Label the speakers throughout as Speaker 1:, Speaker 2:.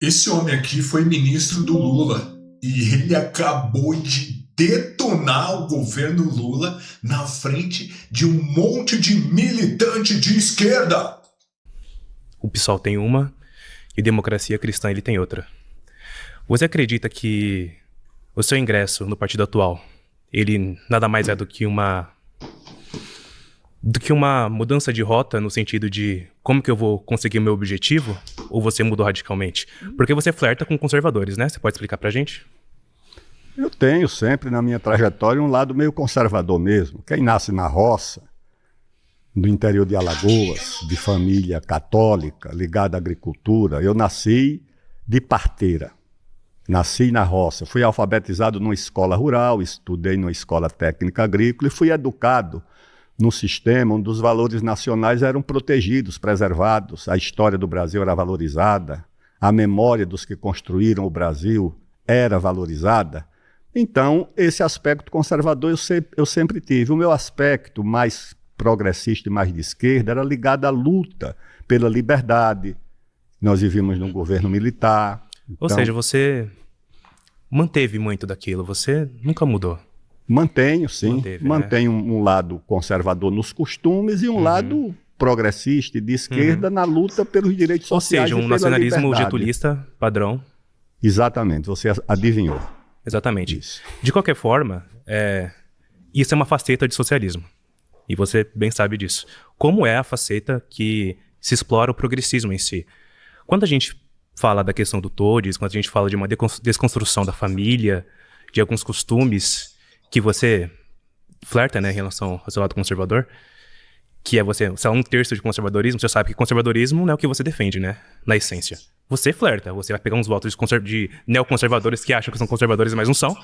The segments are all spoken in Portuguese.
Speaker 1: Esse homem aqui foi ministro do Lula e ele acabou de detonar o governo Lula na frente de um monte de militante de esquerda.
Speaker 2: O PSOL tem uma e Democracia Cristã ele tem outra. Você acredita que o seu ingresso no partido atual, ele nada mais é do que uma mudança de rota no sentido de como que eu vou conseguir o meu objetivo? Ou você mudou radicalmente? Porque você flerta com conservadores, né? Você pode explicar pra gente?
Speaker 3: Eu tenho sempre na minha trajetória um lado meio conservador mesmo. Quem nasce na roça, do interior de Alagoas, de família católica, ligada à agricultura, eu nasci de parteira. Nasci na roça, fui alfabetizado numa escola rural, estudei numa escola técnica agrícola e fui educado num sistema onde os valores nacionais eram protegidos, preservados, a história do Brasil era valorizada, a memória dos que construíram o Brasil era valorizada. Então, esse aspecto conservador eu sempre tive. O meu aspecto mais progressista e mais de esquerda era ligado à luta pela liberdade. Nós vivíamos num governo militar.
Speaker 2: Ou seja, você manteve muito daquilo, você nunca mudou.
Speaker 3: Mantenho, sim.
Speaker 2: Manteve,
Speaker 3: Mantenho um lado conservador nos costumes e um lado progressista e de esquerda na luta pelos direitos sociais.
Speaker 2: Ou seja, um nacionalismo getulista padrão.
Speaker 3: Exatamente, você adivinhou.
Speaker 2: Exatamente.
Speaker 3: Isso.
Speaker 2: De qualquer forma, isso é uma faceta de socialismo. E você bem sabe disso. Como é a faceta que se explora o progressismo em si? Quando a gente fala da questão do todes, quando a gente fala de uma desconstrução da família, de alguns costumes que você flerta, né, em relação ao seu lado conservador, que é você é um terço de conservadorismo, você sabe que conservadorismo não é o que você defende, né, na essência. Você flerta, você vai pegar uns votos de neoconservadores que acham que são conservadores, mas não são,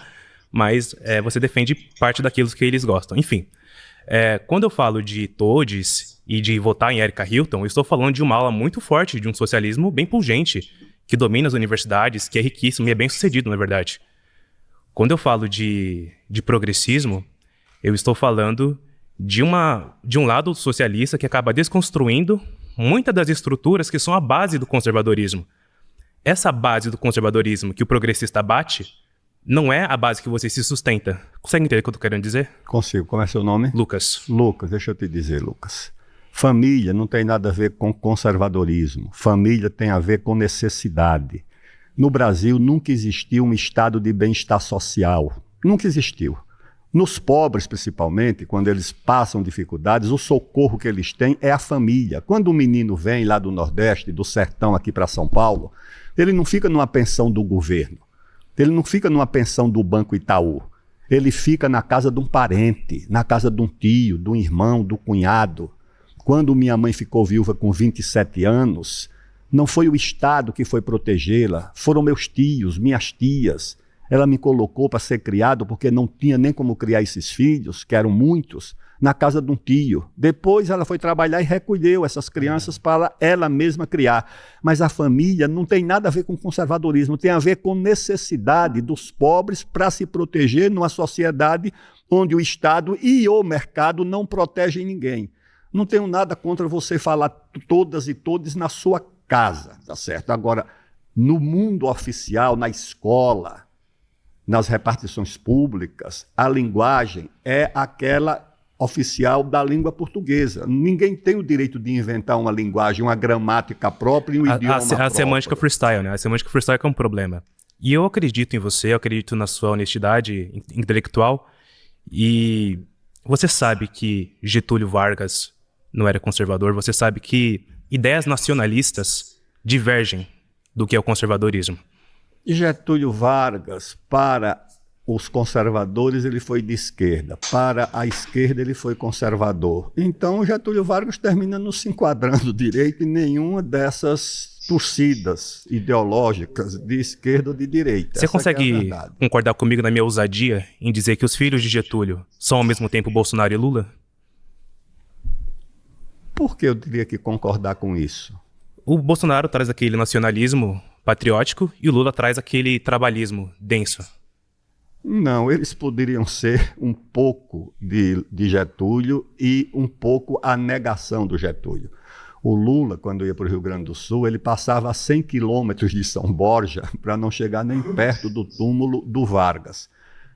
Speaker 2: mas você defende parte daquilo que eles gostam. Enfim, quando eu falo de todes e de votar em Erika Hilton, eu estou falando de uma ala muito forte de um socialismo bem pungente, que domina as universidades, que é riquíssimo e é bem sucedido, na verdade. Quando eu falo de progressismo, eu estou falando de um lado socialista que acaba desconstruindo muitas das estruturas que são a base do conservadorismo. Essa base do conservadorismo que o progressista bate não é a base que você se sustenta. Consegue entender o que eu estou querendo dizer?
Speaker 3: Consigo. Como é seu nome?
Speaker 2: Lucas.
Speaker 3: Lucas, deixa eu te dizer, Lucas. Família não tem nada a ver com conservadorismo. Família tem a ver com necessidade. No Brasil nunca existiu um estado de bem-estar social. Nunca existiu. Nos pobres, principalmente, quando eles passam dificuldades, o socorro que eles têm é a família. Quando um menino vem lá do Nordeste, do sertão aqui para São Paulo, ele não fica numa pensão do governo. Ele não fica numa pensão do Banco Itaú. Ele fica na casa de um parente, na casa de um tio, de um irmão, do cunhado. Quando minha mãe ficou viúva com 27 anos, não foi o Estado que foi protegê-la, foram meus tios, minhas tias. Ela me colocou para ser criado porque não tinha nem como criar esses filhos, que eram muitos, na casa de um tio. Depois ela foi trabalhar e recolheu essas crianças para ela mesma criar. Mas a família não tem nada a ver com conservadorismo, tem a ver com necessidade dos pobres para se proteger numa sociedade onde o Estado e o mercado não protegem ninguém. Não tenho nada contra você falar todas e todos na sua casa, tá certo? Agora, no mundo oficial, na escola, nas repartições públicas, a linguagem é aquela oficial da língua portuguesa. Ninguém tem o direito de inventar uma linguagem, uma gramática própria e um idioma próprio.
Speaker 2: A semântica freestyle, né? A semântica freestyle é um problema. E eu acredito em você, eu acredito na sua honestidade intelectual, e você sabe que Getúlio Vargas não era conservador, você sabe que ideias nacionalistas divergem do que é o conservadorismo.
Speaker 3: Getúlio Vargas, para os conservadores, ele foi de esquerda. Para a esquerda, ele foi conservador. Então, Getúlio Vargas termina não se enquadrando direito em nenhuma dessas torcidas ideológicas de esquerda ou de direita.
Speaker 2: Você consegue concordar comigo na minha ousadia em dizer que os filhos de Getúlio são ao mesmo tempo Bolsonaro e Lula?
Speaker 3: Por que eu teria que concordar com isso?
Speaker 2: O Bolsonaro traz aquele nacionalismo patriótico e o Lula traz aquele trabalhismo denso.
Speaker 3: Não, eles poderiam ser um pouco de Getúlio e um pouco a negação do Getúlio. O Lula, quando ia para o Rio Grande do Sul, ele passava a 100 quilômetros de São Borja para não chegar nem perto do túmulo do Vargas.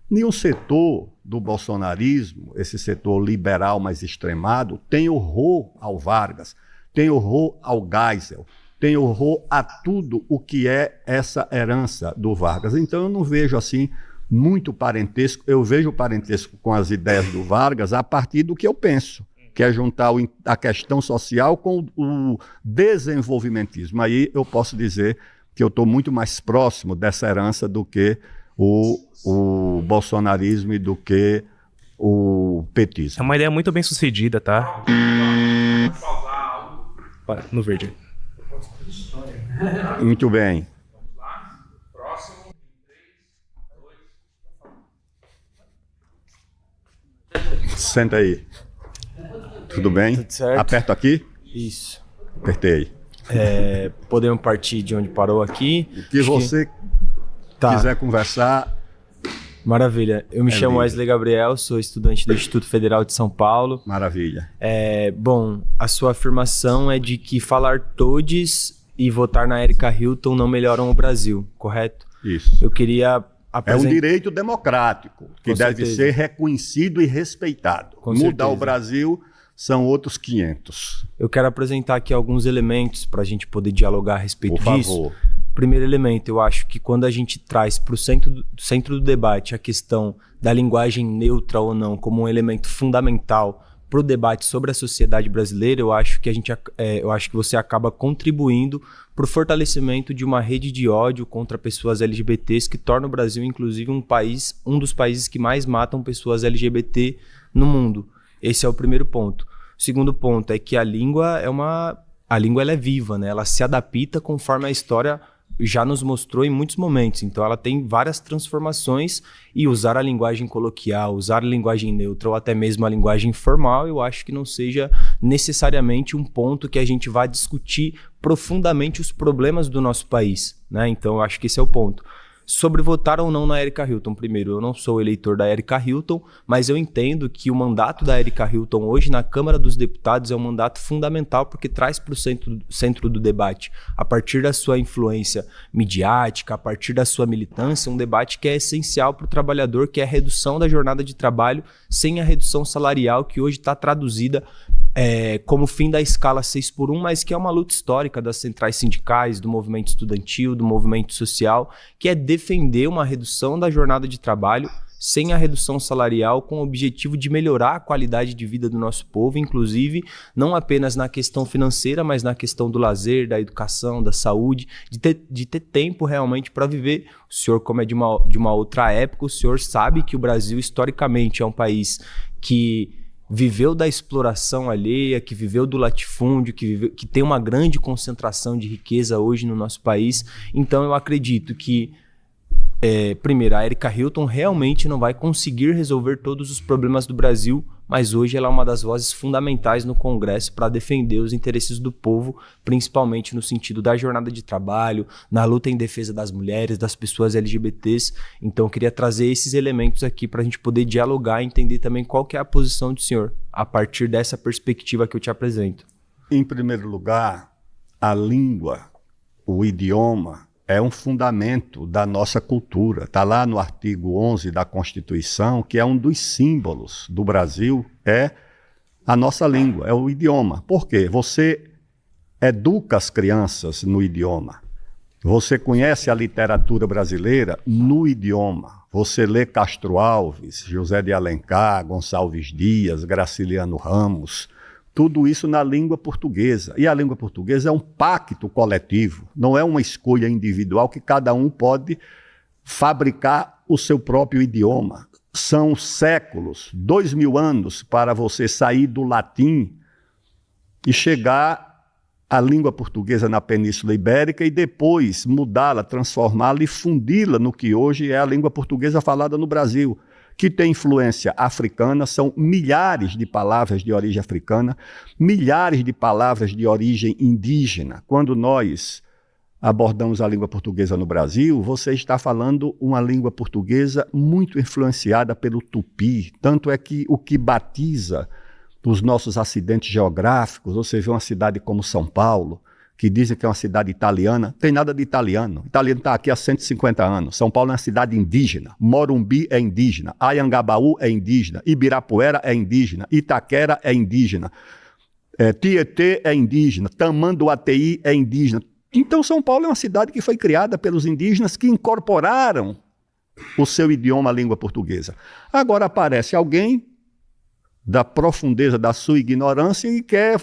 Speaker 3: Nenhum setor do bolsonarismo, esse setor liberal mais extremado, tem horror ao Vargas, tem horror ao Geisel, tem horror a tudo o que é essa herança do Vargas. Então eu não vejo assim muito parentesco, eu vejo o parentesco com as ideias do Vargas a partir do que eu penso, que é juntar a questão social com o desenvolvimentismo. Aí eu posso dizer que eu estou muito mais próximo dessa herança do que o bolsonarismo e do que o petismo.
Speaker 2: É uma ideia muito bem sucedida, tá? No verde.
Speaker 3: Muito bem.
Speaker 1: Vamos lá. Próximo. 3, 2.
Speaker 3: Senta aí. Tudo bem?
Speaker 4: Tudo certo.
Speaker 3: Aperto aqui?
Speaker 4: Isso.
Speaker 3: Apertei.
Speaker 4: Podemos partir de onde parou aqui.
Speaker 3: O que você quiser conversar.
Speaker 4: Maravilha. Eu me chamo
Speaker 3: livre.
Speaker 4: Wesley Gabriel, sou estudante do Instituto Federal de São Paulo.
Speaker 3: Maravilha.
Speaker 4: Bom, a sua afirmação é de que falar todes e votar na Erika Hilton não melhoram o Brasil, correto?
Speaker 3: Isso.
Speaker 4: Eu queria
Speaker 3: É um direito democrático que
Speaker 4: Com
Speaker 3: deve
Speaker 4: certeza.
Speaker 3: ser reconhecido e respeitado.
Speaker 4: Com
Speaker 3: Mudar
Speaker 4: certeza.
Speaker 3: o Brasil são outros 500.
Speaker 4: Eu quero apresentar aqui alguns elementos para a gente poder dialogar a respeito
Speaker 3: Por
Speaker 4: disso.
Speaker 3: favor.
Speaker 4: Primeiro elemento, eu acho que quando a gente traz para o centro do debate a questão da linguagem neutra ou não como um elemento fundamental para o debate sobre a sociedade brasileira, eu acho que você acaba contribuindo para o fortalecimento de uma rede de ódio contra pessoas LGBTs que torna o Brasil, inclusive, um dos países que mais matam pessoas LGBT no mundo. Esse é o primeiro ponto. O segundo ponto é que a língua ela é viva, né? Ela se adapta conforme a história já nos mostrou em muitos momentos. Então ela tem várias transformações e usar a linguagem coloquial, usar a linguagem neutra ou até mesmo a linguagem formal, eu acho que não seja necessariamente um ponto que a gente vá discutir profundamente os problemas do nosso país, né? Então eu acho que esse é o ponto. Sobre votar ou não na Erika Hilton, primeiro, eu não sou eleitor da Erika Hilton, mas eu entendo que o mandato da Erika Hilton hoje na Câmara dos Deputados é um mandato fundamental porque traz para o centro do debate, a partir da sua influência midiática, a partir da sua militância, um debate que é essencial para o trabalhador, que é a redução da jornada de trabalho sem a redução salarial que hoje está traduzida como fim da escala 6x1, mas que é uma luta histórica das centrais sindicais, do movimento estudantil, do movimento social, que é defender uma redução da jornada de trabalho sem a redução salarial, com o objetivo de melhorar a qualidade de vida do nosso povo, inclusive não apenas na questão financeira, mas na questão do lazer, da educação, da saúde, de ter tempo realmente para viver. O senhor, como é de uma outra época, o senhor sabe que o Brasil historicamente é um país que viveu da exploração alheia, que viveu do latifúndio, que tem uma grande concentração de riqueza hoje no nosso país. Então eu acredito que, primeiro, a Erika Hilton realmente não vai conseguir resolver todos os problemas do Brasil, mas hoje ela é uma das vozes fundamentais no Congresso para defender os interesses do povo, principalmente no sentido da jornada de trabalho, na luta em defesa das mulheres, das pessoas LGBTs. Então eu queria trazer esses elementos aqui para a gente poder dialogar e entender também qual que é a posição do senhor, a partir dessa perspectiva que eu te apresento.
Speaker 3: Em primeiro lugar, a língua, o idioma, é um fundamento da nossa cultura. Está lá no artigo 11 da Constituição, que é um dos símbolos do Brasil, é a nossa língua, é o idioma. Por quê? Você educa as crianças no idioma. Você conhece a literatura brasileira no idioma. Você lê Castro Alves, José de Alencar, Gonçalves Dias, Graciliano Ramos, tudo isso na língua portuguesa. E a língua portuguesa é um pacto coletivo, não é uma escolha individual que cada um pode fabricar o seu próprio idioma. São séculos, 2000 anos para você sair do latim e chegar à língua portuguesa na Península Ibérica e depois mudá-la, transformá-la e fundi-la no que hoje é a língua portuguesa falada no Brasil, que tem influência africana. São milhares de palavras de origem africana, milhares de palavras de origem indígena. Quando nós abordamos a língua portuguesa no Brasil, você está falando uma língua portuguesa muito influenciada pelo tupi. Tanto é que o que batiza os nossos acidentes geográficos. Você vê uma cidade como São Paulo, que dizem que é uma cidade italiana, tem nada de italiano. O italiano está aqui há 150 anos. São Paulo é uma cidade indígena. Morumbi é indígena. Anhangabaú é indígena. Ibirapuera é indígena. Itaquera é indígena. Tietê é indígena. Tamanduateí é indígena. Então São Paulo é uma cidade que foi criada pelos indígenas que incorporaram o seu idioma, a língua portuguesa. Agora aparece alguém da profundeza da sua ignorância e quer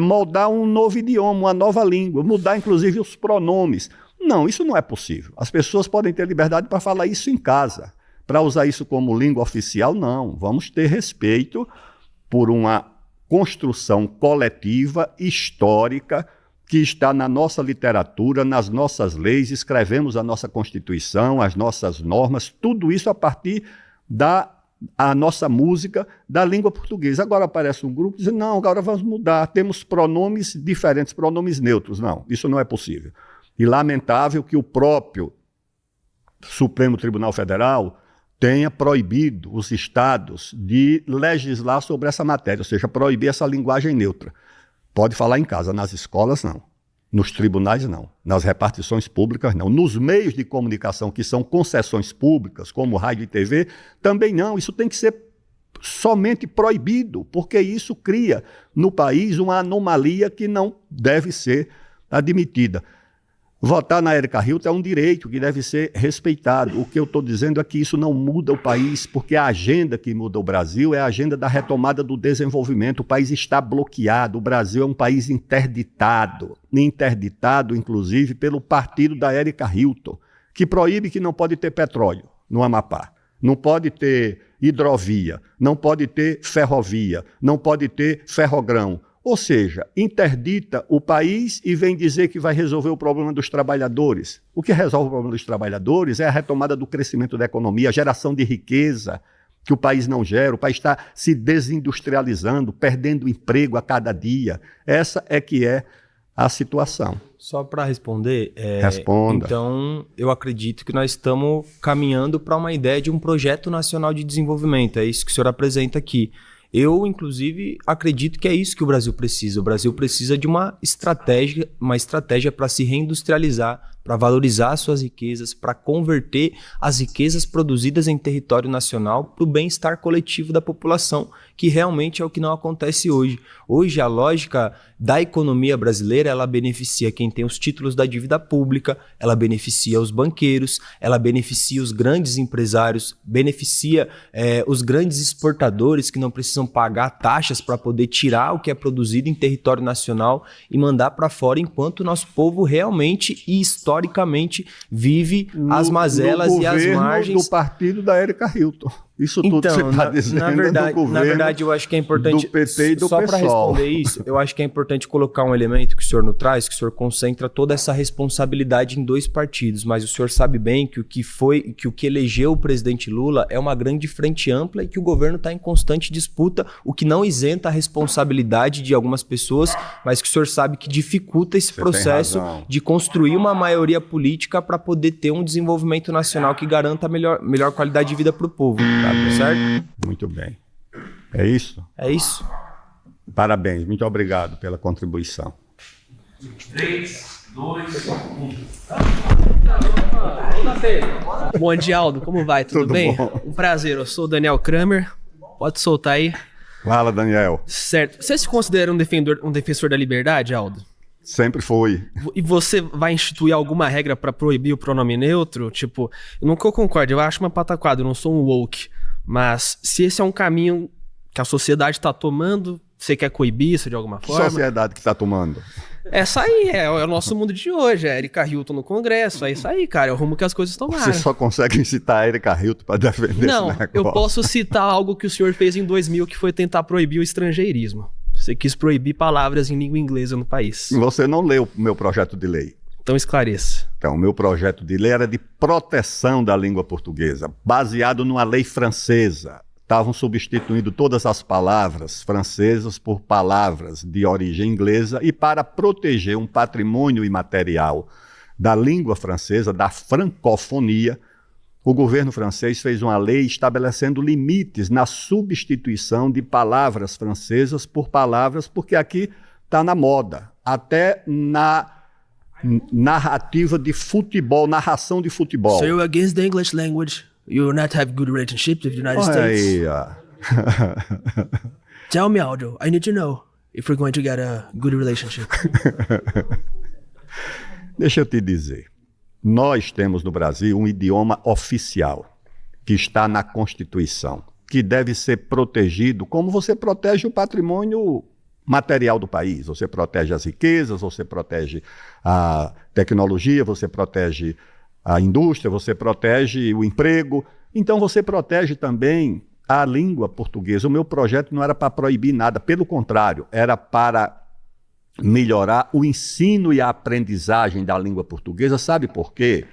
Speaker 3: moldar um novo idioma, uma nova língua, mudar inclusive os pronomes. Não, isso não é possível. As pessoas podem ter liberdade para falar isso em casa. Para usar isso como língua oficial, não. Vamos ter respeito por uma construção coletiva, histórica, que está na nossa literatura, nas nossas leis, escrevemos a nossa Constituição, as nossas normas, tudo isso a partir da nossa música, da língua portuguesa. Agora aparece um grupo dizendo, não, agora vamos mudar, temos pronomes diferentes, pronomes neutros. Não, isso não é possível. E lamentável que o próprio Supremo Tribunal Federal tenha proibido os estados de legislar sobre essa matéria, ou seja, proibir essa linguagem neutra. Pode falar em casa, nas escolas não, nos tribunais não, nas repartições públicas não, nos meios de comunicação que são concessões públicas, como rádio e TV, também não. Isso tem que ser somente proibido, porque isso cria no país uma anomalia que não deve ser admitida. Votar na Erika Hilton é um direito que deve ser respeitado. O que eu estou dizendo é que isso não muda o país, porque a agenda que muda o Brasil é a agenda da retomada do desenvolvimento. O país está bloqueado, o Brasil é um país interditado, inclusive pelo partido da Erika Hilton, que proíbe que não pode ter petróleo no Amapá, não pode ter hidrovia, não pode ter ferrovia, não pode ter ferrogrão. Ou seja, interdita o país e vem dizer que vai resolver o problema dos trabalhadores. O que resolve o problema dos trabalhadores é a retomada do crescimento da economia, a geração de riqueza que o país não gera. O país está se desindustrializando, perdendo emprego a cada dia. Essa é que é a situação.
Speaker 4: Só para responder,
Speaker 3: Responda.
Speaker 4: Então eu acredito que nós estamos caminhando para uma ideia de um projeto nacional de desenvolvimento. É isso que o senhor apresenta aqui. Eu, inclusive, acredito que é isso que o Brasil precisa. O Brasil precisa de uma estratégia para se reindustrializar, para valorizar as suas riquezas, para converter as riquezas produzidas em território nacional para o bem-estar coletivo da população, que realmente é o que não acontece hoje. Hoje, a lógica da economia brasileira, ela beneficia quem tem os títulos da dívida pública, ela beneficia os banqueiros, ela beneficia os grandes empresários, beneficia os grandes exportadores que não precisam pagar taxas para poder tirar o que é produzido em território nacional e mandar para fora, enquanto o nosso povo realmente e historicamente vive as mazelas e as margens
Speaker 3: do partido da Erika Hilton. Isso tudo
Speaker 4: então,
Speaker 3: que você está dizendo
Speaker 4: na verdade, eu acho que é importante,
Speaker 3: do PT e do
Speaker 4: só para
Speaker 3: PSOL.
Speaker 4: responder isso, eu acho que é importante colocar um elemento que o senhor nos traz, que o senhor concentra toda essa responsabilidade em dois partidos, mas o senhor sabe bem que o que elegeu o presidente Lula é uma grande frente ampla e que o governo está em constante disputa, o que não isenta a responsabilidade de algumas pessoas, mas que o senhor sabe que dificulta esse processo de construir uma maioria política para poder ter um desenvolvimento nacional que garanta a melhor qualidade de vida para o povo. Tá certo?
Speaker 3: Muito bem. É isso?
Speaker 4: É isso.
Speaker 3: Parabéns, muito obrigado pela contribuição.
Speaker 5: 3, 2, 1.
Speaker 6: Bom dia, Aldo. Como vai? Tudo bem?
Speaker 3: Bom.
Speaker 6: Um prazer. Eu sou o Daniel Kramer. Pode soltar aí.
Speaker 3: Fala, Daniel.
Speaker 6: Certo. Você se considera um defensor da liberdade, Aldo?
Speaker 3: Sempre foi.
Speaker 6: E você vai instituir alguma regra para proibir o pronome neutro? Tipo, eu nunca concordo. Eu acho uma pataquada. Eu não sou um woke. Mas se esse é um caminho que a sociedade está tomando, você quer coibir isso de alguma
Speaker 3: Que
Speaker 6: forma?
Speaker 3: sociedade que está tomando?
Speaker 6: Essa aí é o nosso mundo de hoje. É Erika Hilton no Congresso. É isso aí, cara. É o rumo que as coisas tomaram.
Speaker 3: Você só consegue citar a Erika Hilton para defender
Speaker 6: Não,
Speaker 3: esse negócio.
Speaker 6: eu posso citar algo que o senhor fez em 2000, que foi tentar proibir o estrangeirismo. Você quis proibir palavras em língua inglesa no país.
Speaker 3: Você não leu o meu projeto de lei.
Speaker 6: Então esclareça.
Speaker 3: Então, o meu projeto de lei era de proteção da língua portuguesa, baseado numa lei francesa. Estavam substituindo todas as palavras francesas por palavras de origem inglesa, e para proteger um patrimônio imaterial da língua francesa, da francofonia, o governo francês fez uma lei estabelecendo limites na substituição de palavras francesas por palavras, porque aqui está na moda, até na narrativa de futebol, narração de futebol.
Speaker 6: So you're against the English language? You will not have good relationships with the United States?
Speaker 3: Aí, ó.
Speaker 6: Tell me, Aldo. I need to know if we're going to get a good relationship.
Speaker 3: Deixa eu te dizer. Nós temos no Brasil um idioma oficial, que está na Constituição, que deve ser protegido como você protege o patrimônio material do país. Você protege as riquezas, você protege a tecnologia, você protege a indústria, você protege o emprego. Então você protege também a língua portuguesa. O meu projeto não era para proibir nada, pelo contrário, era para melhorar o ensino e a aprendizagem da língua portuguesa. Sabe por quê?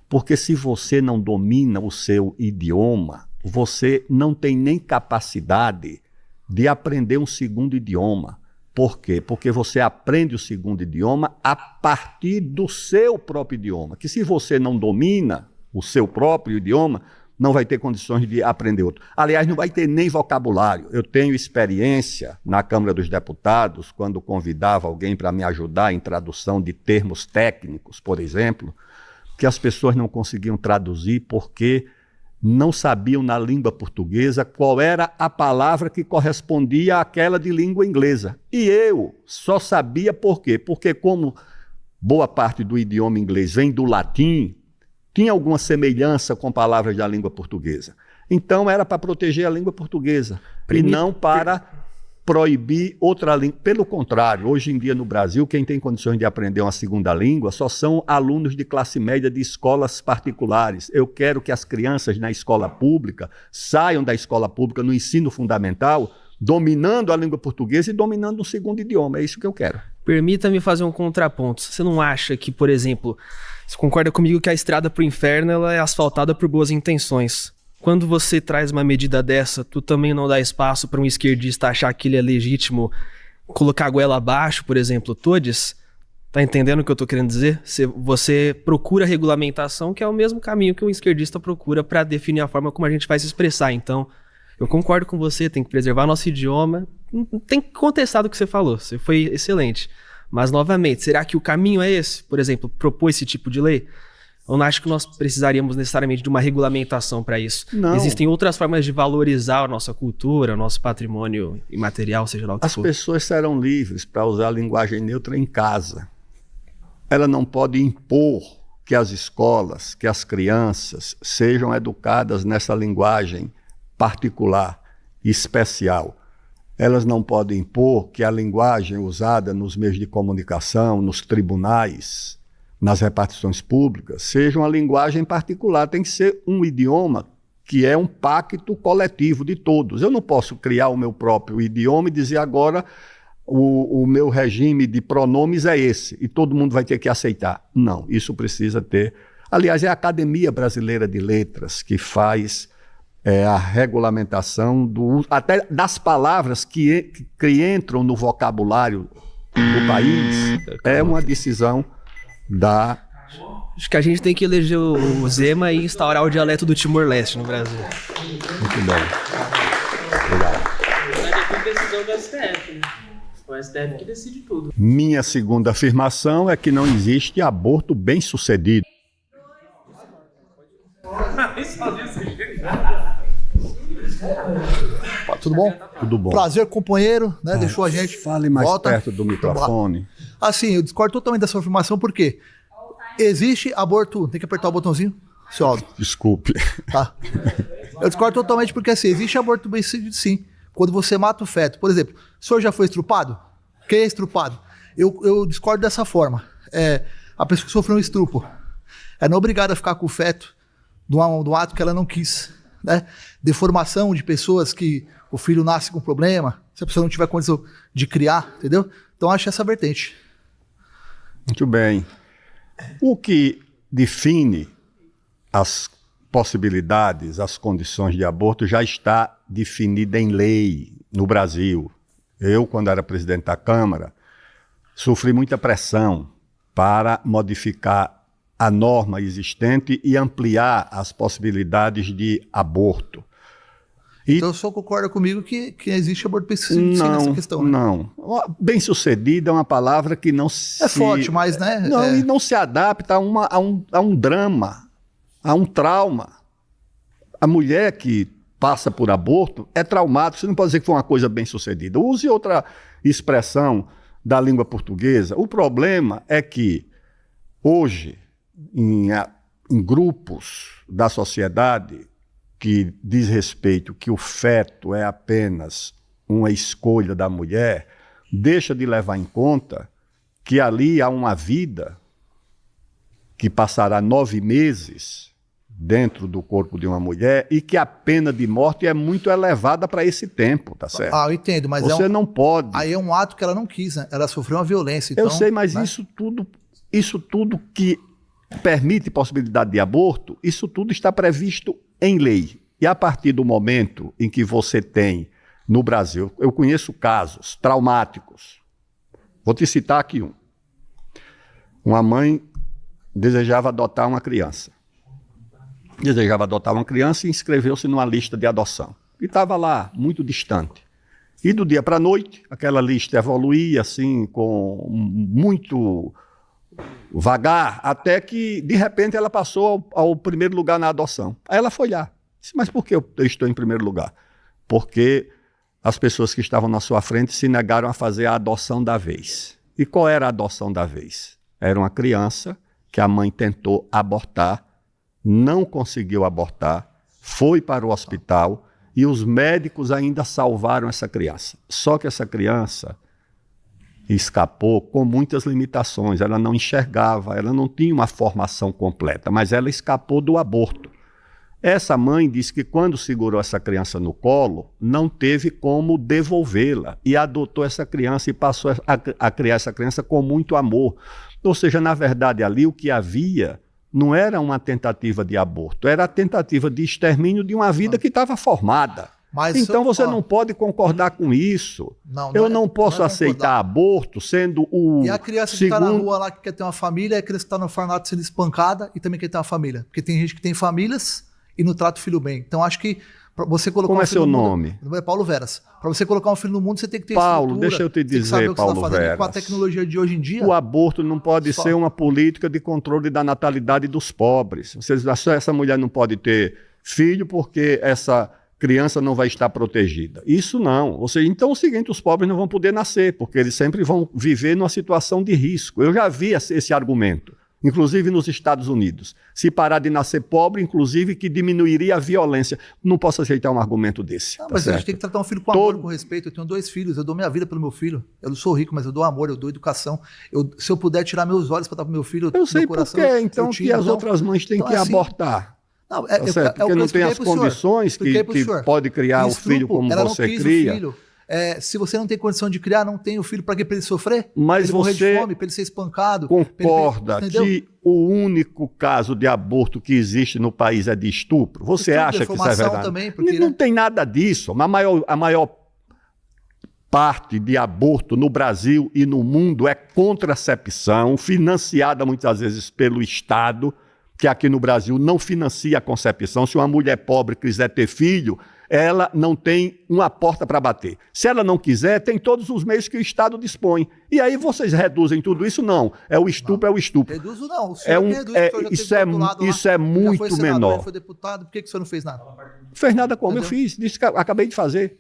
Speaker 3: Porque se você não domina o seu idioma, você não tem nem capacidade de aprender um segundo idioma. Por quê? Porque você aprende o segundo idioma a partir do seu próprio idioma. Que se você não domina o seu próprio idioma, não vai ter condições de aprender outro. Aliás, não vai ter nem vocabulário. Eu tenho experiência na Câmara dos Deputados, quando convidava alguém para me ajudar em tradução de termos técnicos, por exemplo, que as pessoas não conseguiam traduzir porque não sabiam na língua portuguesa qual era a palavra que correspondia àquela de língua inglesa. E eu só sabia por quê? Porque como boa parte do idioma inglês vem do latim, tinha alguma semelhança com palavras da língua portuguesa. Então era para proteger a língua portuguesa e não para proibir outra língua. Pelo contrário, hoje em dia no Brasil, quem tem condições de aprender uma segunda língua só são alunos de classe média de escolas particulares. Eu quero que as crianças na escola pública saiam da escola pública no ensino fundamental dominando a língua portuguesa e dominando um segundo idioma. É isso que eu quero.
Speaker 6: Permita-me fazer um contraponto. Você não acha que, por exemplo, você concorda comigo que a estrada para o inferno ela é asfaltada por boas intenções? Quando você traz uma medida dessa, tu também não dá espaço para um esquerdista achar que ele é legítimo colocar a goela abaixo, por exemplo, todes? Tá entendendo o que eu tô querendo dizer? Você procura regulamentação, que é o mesmo caminho que um esquerdista procura para definir a forma como a gente vai se expressar. Então, eu concordo com você, tem que preservar nosso idioma. Não tem que contestar do que você falou, você foi excelente. Mas, novamente, será que o caminho é esse? Por exemplo, propor esse tipo de lei? Eu não acho que nós precisaríamos necessariamente de uma regulamentação para isso.
Speaker 3: Não.
Speaker 6: Existem outras formas de valorizar a nossa cultura, o nosso patrimônio imaterial, seja lá o que
Speaker 3: As
Speaker 6: for.
Speaker 3: pessoas serão livres para usar a linguagem neutra em casa. Ela não pode impor que as escolas, que as crianças sejam educadas nessa linguagem particular, especial. Elas não podem impor que a linguagem usada nos meios de comunicação, nos tribunais, nas repartições públicas, seja uma linguagem particular. Tem que ser um idioma que é um pacto coletivo de todos. Eu não posso criar o meu próprio idioma e dizer agora o meu regime de pronomes é esse e todo mundo vai ter que aceitar. Não, isso precisa ter. Aliás, é a Academia Brasileira de Letras que faz a regulamentação até das palavras que entram no vocabulário do país. É uma decisão da...
Speaker 6: Acho que a gente tem que eleger o Zema e instaurar o dialeto do Timor-Leste no Brasil.
Speaker 3: Muito bem. Obrigado.
Speaker 5: Mas é por decisão do STF, né? O STF que decide tudo.
Speaker 3: Minha segunda afirmação é que não existe aborto bem-sucedido.
Speaker 7: Tudo bom?
Speaker 3: Tudo bom.
Speaker 7: Prazer, companheiro, né? Deixou a gente.
Speaker 3: Fale mais
Speaker 7: Volta.
Speaker 3: perto do microfone.
Speaker 7: Assim, eu discordo totalmente dessa afirmação, porque existe aborto. Tem que apertar o botãozinho, seu Aldo.
Speaker 3: Desculpe.
Speaker 7: Tá. Eu discordo totalmente porque, assim, existe aborto bem sucedido, sim. Quando você mata o feto. Por exemplo, o senhor já foi estrupado? Quem é estrupado? Eu discordo dessa forma. A pessoa que sofreu um estrupo não obrigada a ficar com o feto de um ato que ela não quis. Né? Deformação de pessoas que o filho nasce com problema, se a pessoa não tiver condição de criar, entendeu? Então acho essa vertente.
Speaker 3: Muito bem. O que define as possibilidades, as condições de aborto já está definida em lei no Brasil. Eu, quando era presidente da Câmara, sofri muita pressão para modificar a norma existente e ampliar as possibilidades de aborto.
Speaker 7: Então o senhor concorda comigo que existe aborto permissivo sim nessa questão, né?
Speaker 3: Não. Bem-sucedido é uma palavra que não se...
Speaker 7: É forte, mas, né?
Speaker 3: Não, e não se adapta a um drama, a um trauma. A mulher que passa por aborto é traumática. Você não pode dizer que foi uma coisa bem-sucedida. Use outra expressão da língua portuguesa. O problema é que hoje, em grupos da sociedade que diz respeito que o feto é apenas uma escolha da mulher, deixa de levar em conta que ali há uma vida que passará 9 meses dentro do corpo de uma mulher e que a pena de morte é muito elevada para esse tempo, tá certo?
Speaker 7: Ah, eu entendo, mas
Speaker 3: você não pode.
Speaker 7: Aí é um ato que ela não quis, né? Ela sofreu uma violência. Então,
Speaker 3: eu sei, mas
Speaker 7: né?
Speaker 3: isso tudo que permite possibilidade de aborto, isso tudo está previsto em lei. E a partir do momento em que você tem no Brasil, eu conheço casos traumáticos. Vou te citar aqui um. Uma mãe desejava adotar uma criança. E inscreveu-se numa lista de adoção. E estava lá, muito distante. E do dia para a noite, aquela lista evoluía assim, com muito vagar, até que, de repente, ela passou ao primeiro lugar na adoção. Aí ela foi lá. Disse, mas por que eu estou em primeiro lugar? Porque as pessoas que estavam na sua frente se negaram a fazer a adoção da vez. E qual era a adoção da vez? Era uma criança que a mãe tentou abortar, não conseguiu abortar, foi para o hospital e os médicos ainda salvaram essa criança. Só que essa criança escapou com muitas limitações. Ela não enxergava, ela não tinha uma formação completa, mas ela escapou do aborto. Essa mãe disse que quando segurou essa criança no colo, não teve como devolvê-la e adotou essa criança e passou a criar essa criança com muito amor. Ou seja, na verdade ali o que havia não era uma tentativa de aborto, era a tentativa de extermínio de uma vida que estava formada.
Speaker 7: Mas
Speaker 3: então você não pode concordar com isso. Eu não posso aceitar aborto sendo o
Speaker 7: E a criança que está na rua lá que quer ter uma família, é a criança que está no orfanato sendo espancada e também quer ter uma família. Porque tem gente que tem famílias e não trata o filho bem. Então acho que para você colocar
Speaker 3: Como é seu nome?
Speaker 7: É Paulo Veras. Para você colocar um filho no mundo, você tem que ter
Speaker 3: Paulo, deixa eu te dizer, Paulo Veras.
Speaker 7: Com a tecnologia de hoje em dia...
Speaker 3: O aborto não pode ser uma política de controle da natalidade dos pobres. Essa mulher não pode ter filho porque essa criança não vai estar protegida. Isso não. Ou seja, então é o seguinte, os pobres não vão poder nascer, porque eles sempre vão viver numa situação de risco. Eu já vi esse argumento, inclusive nos Estados Unidos. Se parar de nascer pobre, inclusive, que diminuiria a violência. Não posso aceitar um argumento desse.
Speaker 7: Não, mas a gente tem que tratar um filho com amor, com respeito. Eu tenho 2 filhos, eu dou minha vida pelo meu filho. Eu não sou rico, mas eu dou amor, eu dou educação. Se eu puder tirar meus olhos para dar pro meu filho,
Speaker 3: eu sei coração, por que, então, que as outras mães têm que assim, abortar.
Speaker 7: Não,
Speaker 3: porque não tem as condições que pode criar o filho como você cria.
Speaker 7: Se você não tem condição de criar, não tem o filho, para que ele sofrer?
Speaker 3: Mas
Speaker 7: ele morrer de fome, para ele ser espancado?
Speaker 3: Concorda que o único caso de aborto que existe no país é de estupro? Você acha que isso é verdade?
Speaker 7: Também, porque,
Speaker 3: não tem nada disso. A maior parte de aborto no Brasil e no mundo é contracepção, financiada muitas vezes pelo Estado, que aqui no Brasil não financia a concepção. Se uma mulher pobre quiser ter filho, ela não tem uma porta para bater. Se ela não quiser, tem todos os meios que o Estado dispõe. E aí vocês reduzem tudo isso? Não. É o estupro, é o estupro.
Speaker 7: Reduzo não. O
Speaker 3: senhor isso é muito menor.
Speaker 7: Foi deputado, por que o senhor não fez nada?
Speaker 3: Não fez nada como? Entendeu? Eu fiz, disse que acabei de fazer.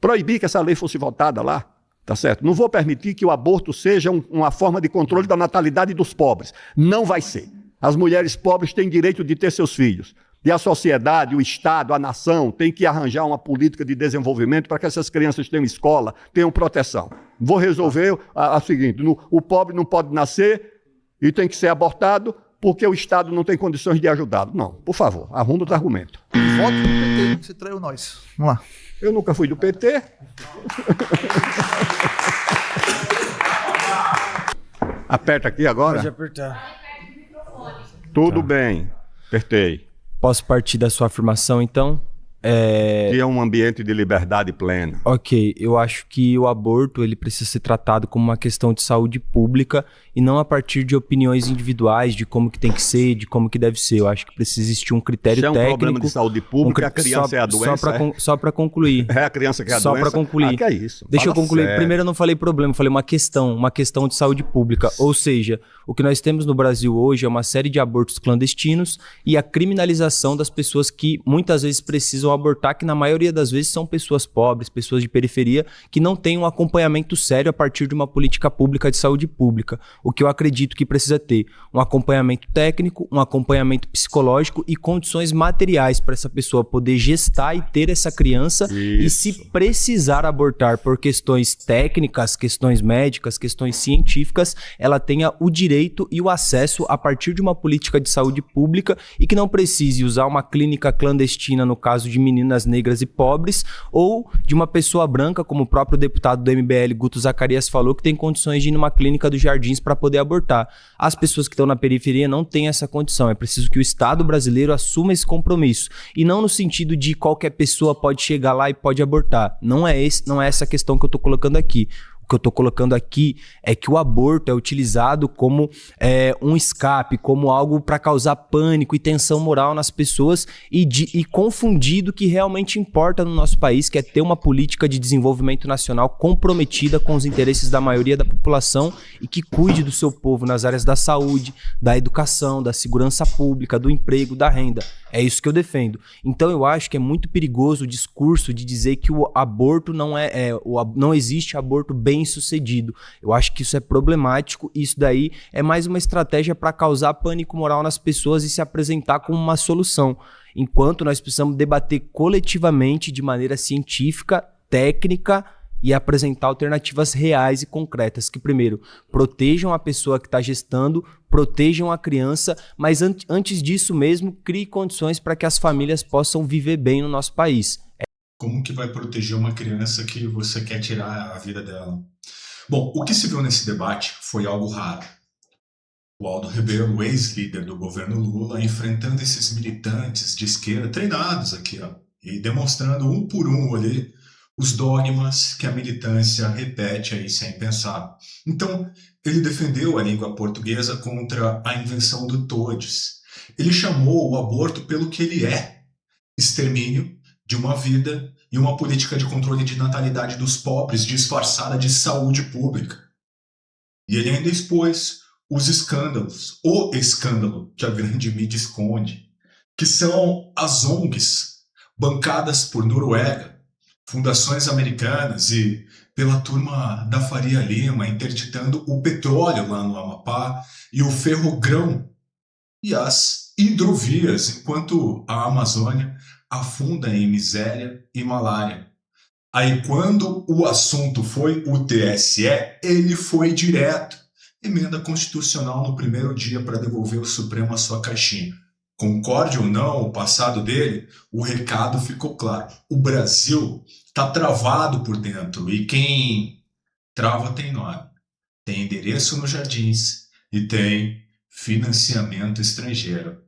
Speaker 3: Proibi que essa lei fosse votada lá. Tá certo? Não vou permitir que o aborto seja uma forma de controle da natalidade dos pobres. Não vai ser. As mulheres pobres têm direito de ter seus filhos. E a sociedade, o Estado, a nação tem que arranjar uma política de desenvolvimento para que essas crianças tenham escola, tenham proteção. Vou resolver a seguinte, o pobre não pode nascer e tem que ser abortado porque o Estado não tem condições de ajudá-lo. Não, por favor, arruma outro argumento.
Speaker 7: Voto do PT, você traiu nós. Vamos lá.
Speaker 3: Eu nunca fui do PT. Aperta aqui agora.
Speaker 4: Pode apertar.
Speaker 3: Tudo bem, apertei.
Speaker 4: Posso partir da sua afirmação, então?
Speaker 3: Que é um ambiente de liberdade plena.
Speaker 4: Ok, eu acho que o aborto ele precisa ser tratado como uma questão de saúde pública e não a partir de opiniões individuais de como que tem que ser, de como que deve ser. Eu acho que precisa existir um critério
Speaker 3: Se é um
Speaker 4: técnico.
Speaker 3: problema de saúde pública, a criança é a doença.
Speaker 4: Só para concluir.
Speaker 3: É a criança que é a
Speaker 4: Só
Speaker 3: doença.
Speaker 4: para concluir.
Speaker 3: Que é isso?
Speaker 4: Deixa eu
Speaker 3: Fala
Speaker 4: concluir.
Speaker 3: sério.
Speaker 4: Primeiro eu não falei problema, eu falei uma questão de saúde pública. Ou seja, o que nós temos no Brasil hoje é uma série de abortos clandestinos e a criminalização das pessoas que muitas vezes precisam abortar, que na maioria das vezes são pessoas pobres, pessoas de periferia, que não têm um acompanhamento sério a partir de uma política pública de saúde pública. O que eu acredito que precisa ter um acompanhamento técnico, um acompanhamento psicológico e condições materiais para essa pessoa poder gestar e ter essa criança e se precisar abortar por questões técnicas, questões médicas, questões científicas, ela tenha o direito e o acesso a partir de uma política de saúde pública e que não precise usar uma clínica clandestina no caso de meninas negras e pobres ou de uma pessoa branca, como o próprio deputado do MBL, Guto Zacarias, falou, que tem condições de ir numa clínica dos Jardins para poder abortar. As pessoas que estão na periferia não têm essa condição. É preciso que o Estado brasileiro assuma esse compromisso. E não no sentido de qualquer pessoa pode chegar lá e pode abortar. Não é essa a questão que eu estou colocando aqui. O que eu estou colocando aqui é que o aborto é utilizado como um escape, como algo para causar pânico e tensão moral nas pessoas e confundido o que realmente importa no nosso país, que é ter uma política de desenvolvimento nacional comprometida com os interesses da maioria da população e que cuide do seu povo nas áreas da saúde, da educação, da segurança pública, do emprego, da renda. É isso que eu defendo. Então eu acho que é muito perigoso o discurso de dizer que o aborto não existe aborto bem sucedido. Eu acho que isso é problemático e isso daí é mais uma estratégia para causar pânico moral nas pessoas e se apresentar como uma solução. Enquanto nós precisamos debater coletivamente de maneira científica, técnica e apresentar alternativas reais e concretas que, primeiro, protejam a pessoa que está gestando, protejam a criança, mas antes disso mesmo, crie condições para que as famílias possam viver bem no nosso país.
Speaker 1: Como que vai proteger uma criança que você quer tirar a vida dela? Bom, o que se viu nesse debate foi algo raro. O Aldo Rebelo, ex-líder do governo Lula, enfrentando esses militantes de esquerda, treinados aqui, ó, e demonstrando um por um ali os dogmas que a militância repete aí sem pensar. Então, ele defendeu a língua portuguesa contra a invenção do todes. Ele chamou o aborto pelo que ele é: extermínio de uma vida e uma política de controle de natalidade dos pobres disfarçada de saúde pública. E ele ainda expôs os escândalos, o escândalo que a grande mídia esconde, que são as ONGs bancadas por Noruega, fundações americanas e pela turma da Faria Lima, interditando o petróleo lá no Amapá e o ferrogrão e as hidrovias, enquanto a Amazônia afunda em miséria e malária. Aí, quando o assunto foi o TSE, ele foi direto. Emenda constitucional no primeiro dia para devolver o Supremo à sua caixinha. Concorde ou não o passado dele, o recado ficou claro. O Brasil está travado por dentro e quem trava tem nome. Tem endereço nos Jardins e tem financiamento estrangeiro.